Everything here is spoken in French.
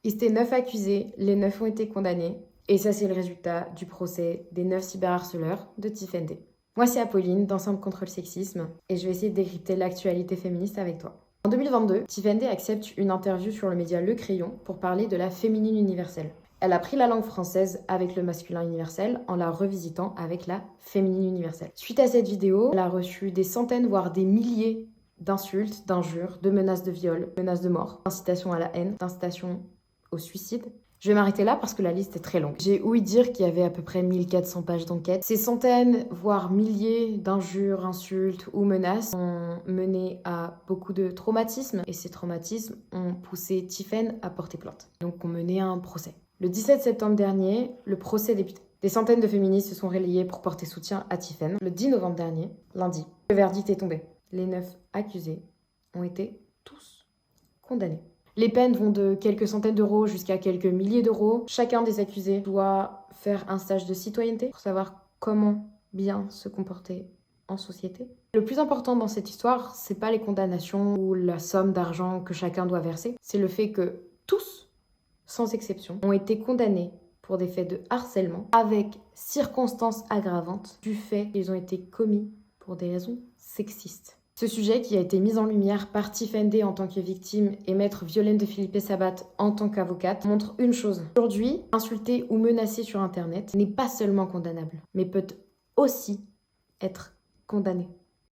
Ils étaient 9 accusés, les 9 ont été condamnés. Et ça, c'est le résultat du procès des 9 cyberharceleurs de Tiffany. Moi, c'est Apolline, d'Ensemble contre le sexisme, et je vais essayer de décrypter l'actualité féministe avec toi. En 2022, Tiffany accepte une interview sur le média Le Crayon pour parler de la féminine universelle. Elle a pris la langue française avec le masculin universel en la revisitant avec la féminine universelle. Suite à cette vidéo, elle a reçu des centaines, voire des milliers d'insultes, d'injures, de menaces de viol, menaces de mort, d'incitation à la haine, d'incitation au suicide. Je vais m'arrêter là parce que la liste est très longue. J'ai ouï dire qu'il y avait à peu près 1400 pages d'enquête. Ces centaines, voire milliers d'injures, insultes ou menaces ont mené à beaucoup de traumatismes. Et ces traumatismes ont poussé Tiffany à porter plainte. Donc ont mené à un procès. Le 17 septembre dernier, le procès débutait. Des centaines de féministes se sont relayées pour porter soutien à Tiffany. Le 10 novembre dernier, lundi, le verdict est tombé. Les 9 accusés ont été tous condamnés. Les peines vont de quelques centaines d'euros jusqu'à quelques milliers d'euros. Chacun des accusés doit faire un stage de citoyenneté pour savoir comment bien se comporter en société. Le plus important dans cette histoire, c'est pas les condamnations ou la somme d'argent que chacun doit verser, c'est le fait que tous, sans exception, ont été condamnés pour des faits de harcèlement avec circonstances aggravantes du fait qu'ils ont été commis pour des raisons sexistes. Ce sujet, qui a été mis en lumière par Tiffany en tant que victime et maître Violaine de Philippe-Sabat en tant qu'avocate, montre une chose. Aujourd'hui, insulter ou menacer sur Internet n'est pas seulement condamnable, mais peut aussi être condamné.